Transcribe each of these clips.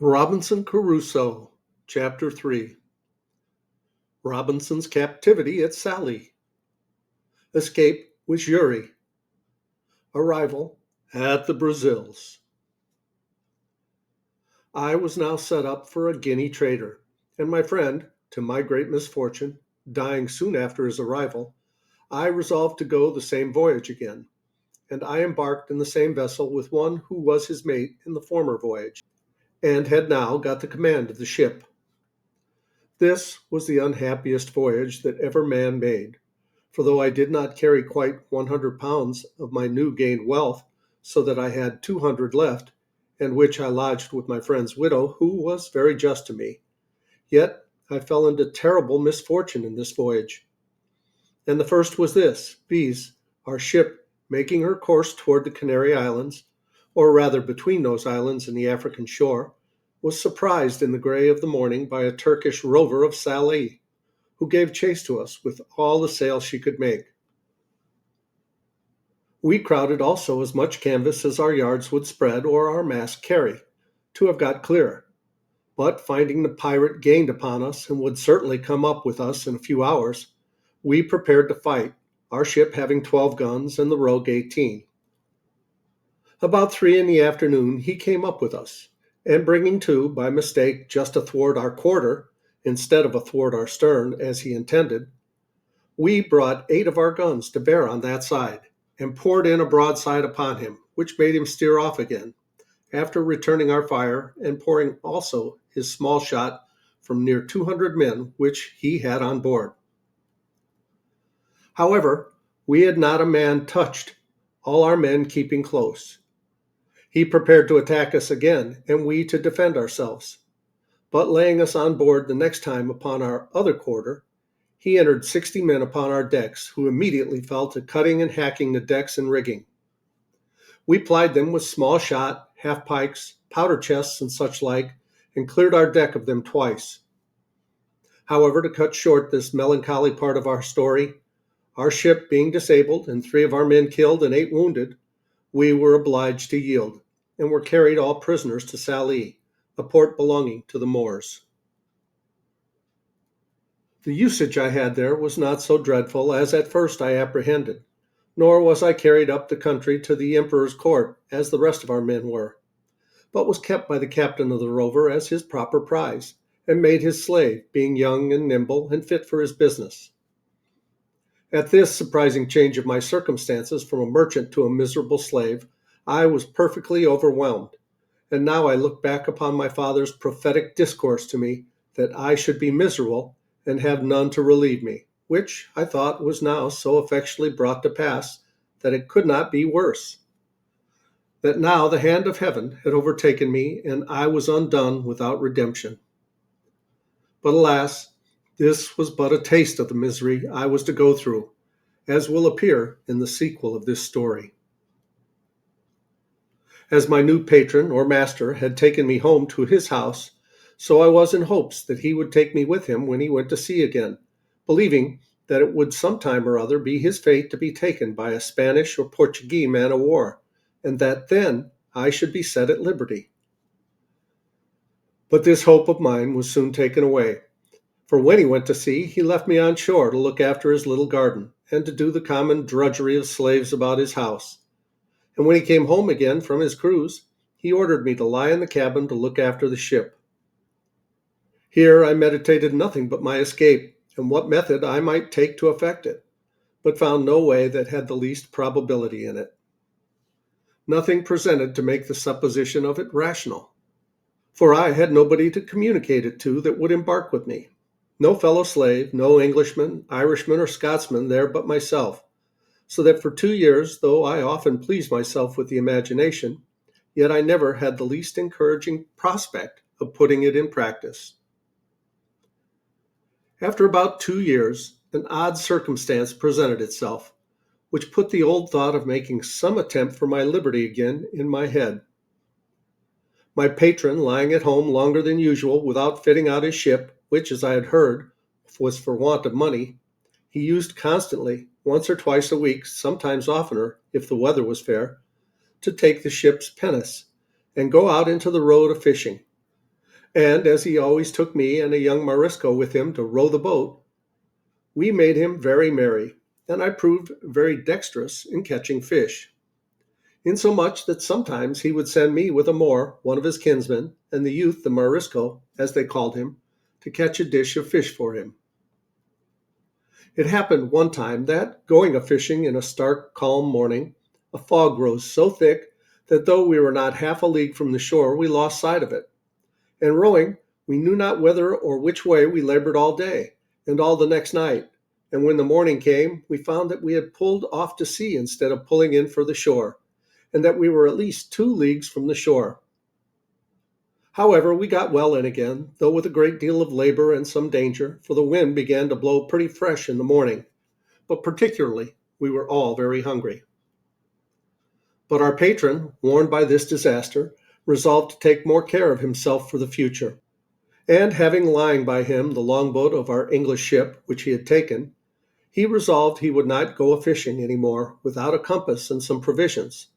Robinson Crusoe, Chapter 3. Robinson's Captivity at Sallee. Escape with Yuri. Arrival at the Brazils. I was now set up for a Guinea trader, and my friend, to my great misfortune, dying soon after his arrival, I resolved to go the same voyage again, and I embarked in the same vessel with one who was his mate in the former voyage, and had now got the command of the ship. This was the unhappiest voyage that ever man made, for though I did not carry quite 100 pounds of my new gained wealth, so that I had 200 left, and which I lodged with my friend's widow, who was very just to me, yet I fell into terrible misfortune in this voyage. And the first was this, viz., our ship making her course toward the Canary Islands, or rather between those islands and the African shore, was surprised in the grey of the morning by a Turkish rover of Sallee, who gave chase to us with all the sail she could make. We crowded also as much canvas as our yards would spread or our mast carry, to have got clear. But finding the pirate gained upon us and would certainly come up with us in a few hours, we prepared to fight, our ship having 12 guns and the rogue 18. About 3 in the afternoon he came up with us, and bringing to, by mistake, just athwart our quarter, instead of athwart our stern, as he intended, we brought 8 of our guns to bear on that side, and poured in a broadside upon him, which made him steer off again, after returning our fire, and pouring also his small shot from near 200 men which he had on board. However, we had not a man touched, all our men keeping close. He prepared to attack us again, and we to defend ourselves. But laying us on board the next time upon our other quarter, he entered 60 men upon our decks, who immediately fell to cutting and hacking the decks and rigging. We plied them with small shot, half-pikes, powder chests, and such like, and cleared our deck of them twice. However, to cut short this melancholy part of our story, our ship being disabled and 3 of our men killed and 8 wounded, we were obliged to yield, and were carried all prisoners to Sallee, a port belonging to the Moors. The usage I had there was not so dreadful as at first I apprehended, nor was I carried up the country to the Emperor's court, as the rest of our men were, but was kept by the captain of the rover as his proper prize, and made his slave, being young and nimble and fit for his business. At this surprising change of my circumstances from a merchant to a miserable slave, I was perfectly overwhelmed, and now I look back upon my father's prophetic discourse to me that I should be miserable and have none to relieve me, which I thought was now so effectually brought to pass that it could not be worse. That now the hand of heaven had overtaken me, and I was undone without redemption. But alas, this was but a taste of the misery I was to go through, as will appear in the sequel of this story. As my new patron or master had taken me home to his house, so I was in hopes that he would take me with him when he went to sea again, believing that it would some time or other be his fate to be taken by a Spanish or Portuguese man of war, and that then I should be set at liberty. But this hope of mine was soon taken away, for when he went to sea he left me on shore to look after his little garden, and to do the common drudgery of slaves about his house. And when he came home again from his cruise, he ordered me to lie in the cabin to look after the ship. Here I meditated nothing but my escape, and what method I might take to effect it, but found no way that had the least probability in it. Nothing presented to make the supposition of it rational, for I had nobody to communicate it to that would embark with me. No fellow slave, no Englishman, Irishman, or Scotsman there but myself, so that for 2 years, though I often pleased myself with the imagination, yet I never had the least encouraging prospect of putting it in practice. After about 2 years, an odd circumstance presented itself, which put the old thought of making some attempt for my liberty again in my head. My patron lying at home longer than usual without fitting out his ship, which, as I had heard, was for want of money, he used constantly, once or twice a week, sometimes oftener, if the weather was fair, to take the ship's pinnace, and go out into the road a fishing, And as he always took me and a young Morisco with him to row the boat, we made him very merry, and I proved very dexterous in catching fish, insomuch that sometimes he would send me with a Moor, one of his kinsmen, and the youth, the Morisco, as they called him, to catch a dish of fish for him. It happened one time that, going a fishing in a stark, calm morning, a fog rose so thick that though we were not half a league from the shore, we lost sight of it. And rowing, we knew not whither or which way we labored all day, and all the next night. And when the morning came, we found that we had pulled off to sea instead of pulling in for the shore, and that we were at least 2 leagues from the shore. However, we got well in again, though with a great deal of labor and some danger, for the wind began to blow pretty fresh in the morning, but particularly we were all very hungry. But our patron, warned by this disaster, resolved to take more care of himself for the future. And having lying by him the longboat of our English ship, which he had taken, he resolved he would not go a fishing any more without a compass and some provisions.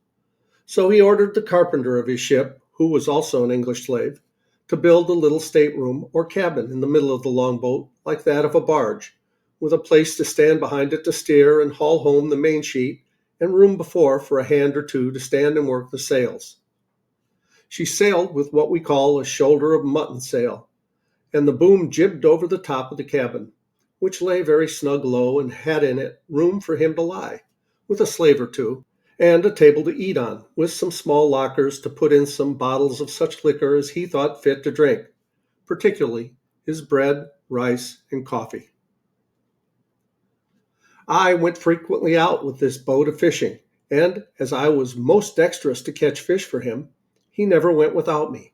So he ordered the carpenter of his ship, who was also an English slave, to build a little stateroom or cabin in the middle of the longboat, like that of a barge, with a place to stand behind it to steer and haul home the main sheet, and room before for a hand or two to stand and work the sails. She sailed with what we call a shoulder of mutton sail, and the boom jibbed over the top of the cabin, which lay very snug low and had in it room for him to lie, with a slave or two, and a table to eat on, with some small lockers to put in some bottles of such liquor as he thought fit to drink, particularly his bread, rice, and coffee. I went frequently out with this boat a fishing, and as I was most dexterous to catch fish for him, he never went without me.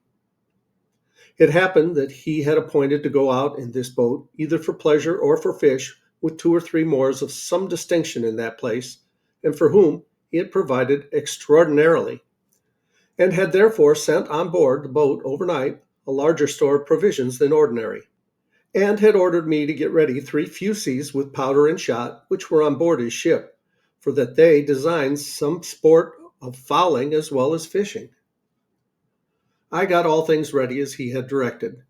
It happened that he had appointed to go out in this boat, either for pleasure or for fish, with 2 or 3 Moors of some distinction in that place, and for whom he had provided extraordinarily, and had therefore sent on board the boat overnight a larger store of provisions than ordinary, and had ordered me to get ready 3 fusees with powder and shot, which were on board his ship, for that they designed some sport of fowling as well as fishing. I got all things ready as he had directed,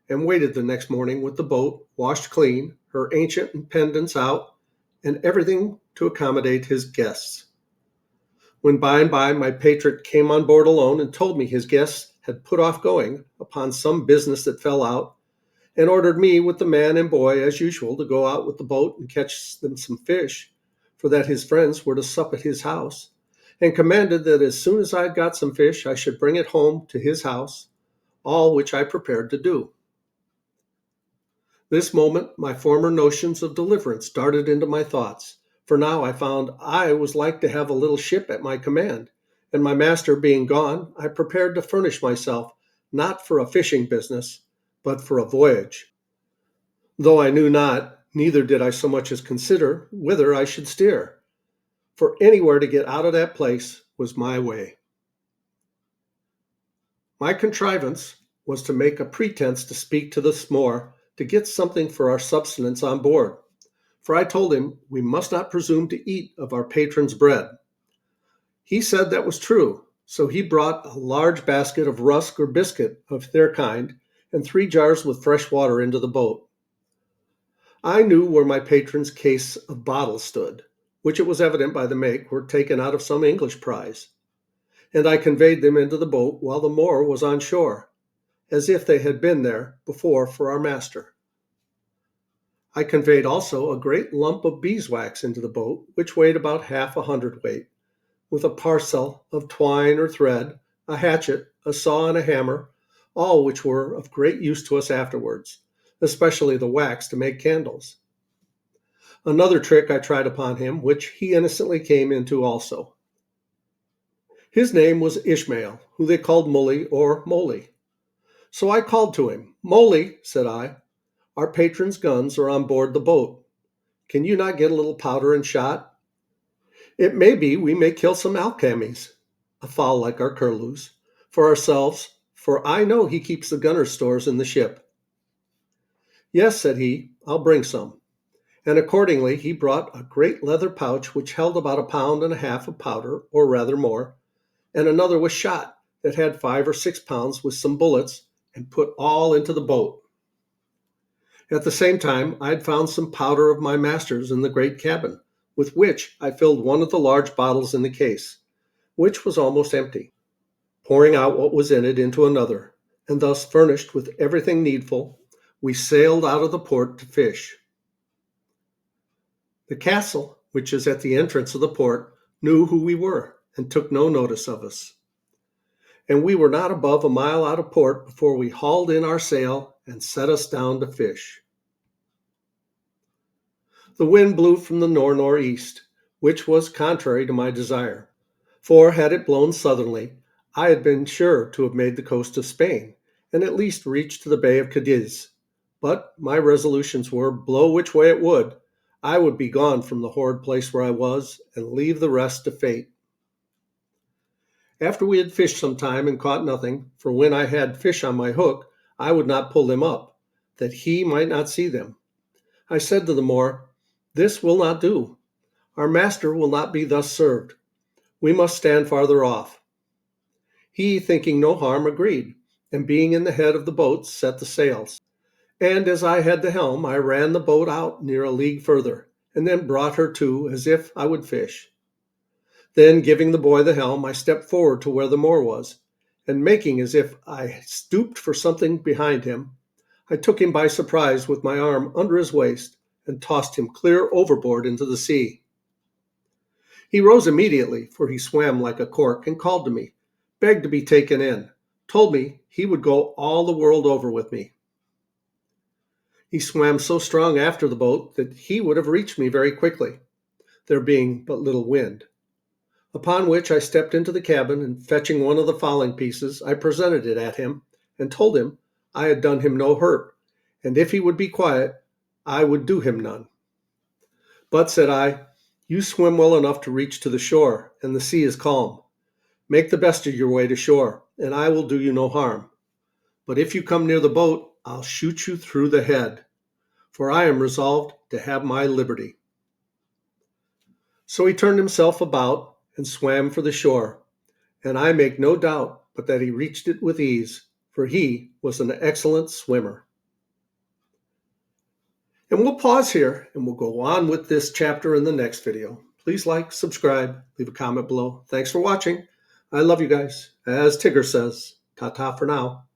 and waited the next morning with the boat washed clean, her ancient pendants out, and everything to accommodate his guests. When by and by my patron came on board alone and told me his guests had put off going upon some business that fell out, and ordered me with the man and boy as usual to go out with the boat and catch them some fish, for that his friends were to sup at his house, and commanded that as soon as I had got some fish I should bring it home to his house, all which I prepared to do. This moment my former notions of deliverance darted into my thoughts, for now I found I was like to have a little ship at my command, and my master being gone, I prepared to furnish myself, not for a fishing business, but for a voyage, though I knew not, neither did I so much as consider, whither I should steer, for anywhere to get out of that place was my way. My contrivance was to make a pretense to speak to the Moor to get something for our subsistence on board, for I told him we must not presume to eat of our patron's bread. He said that was true, so he brought a large basket of rusk or biscuit of their kind, and 3 jars with fresh water into the boat. I knew where my patron's case of bottles stood, which it was evident by the make were taken out of some English prize, and I conveyed them into the boat while the Moor was on shore, as if they had been there before for our master. I conveyed also a great lump of beeswax into the boat, which weighed about half a hundredweight, with a parcel of twine or thread, a hatchet, a saw, and a hammer, all which were of great use to us afterwards, especially the wax to make candles. Another trick I tried upon him, which he innocently came into also. His name was Ishmael, who they called Mully or Moly. So I called to him. "Moly," said I, "our patron's guns are on board the boat. Can you not get a little powder and shot? It may be we may kill some alcamies, a fowl like our curlews, for ourselves, for I know he keeps the gunner's stores in the ship." "Yes," said he, "I'll bring some." And accordingly he brought a great leather pouch which held about 1.5 pounds of powder, or rather more, and another with shot that had 5 or 6 pounds with some bullets, and put all into the boat. At the same time, I had found some powder of my master's in the great cabin, with which I filled one of the large bottles in the case, which was almost empty, pouring out what was in it into another, and thus furnished with everything needful, we sailed out of the port to fish. The castle, which is at the entrance of the port, knew who we were, and took no notice of us. And we were not above a mile out of port before we hauled in our sail and set us down to fish. The wind blew from the northeast, which was contrary to my desire, for had it blown southerly, I had been sure to have made the coast of Spain, and at least reached to the Bay of Cadiz. But my resolutions were, blow which way it would, I would be gone from the horrid place where I was, and leave the rest to fate. After we had fished some time and caught nothing, for when I had fish on my hook, I would not pull them up, that he might not see them, I said to the Moor, "This will not do. Our master will not be thus served. We must stand farther off." He, thinking no harm, agreed, and being in the head of the boat, set the sails. And as I had the helm, I ran the boat out near a league further, and then brought her to as if I would fish. Then, giving the boy the helm, I stepped forward to where the Moor was, and making as if I stooped for something behind him, I took him by surprise with my arm under his waist, and tossed him clear overboard into the sea. He rose immediately, for he swam like a cork, and called to me, begged to be taken in, told me he would go all the world over with me. He swam so strong after the boat that he would have reached me very quickly, there being but little wind. Upon which I stepped into the cabin, and fetching one of the fowling pieces, I presented it at him, and told him I had done him no hurt, and if he would be quiet, I would do him none. But, said I, you swim well enough to reach to the shore, and the sea is calm. Make the best of your way to shore, and I will do you no harm. But if you come near the boat, I'll shoot you through the head, for I am resolved to have my liberty. So he turned himself about and swam for the shore, and I make no doubt but that he reached it with ease, for he was an excellent swimmer. And we'll pause here, and we'll go on with this chapter in the next video. Please like, subscribe, leave a comment below. Thanks for watching. I love you guys. As Tigger says, ta-ta for now.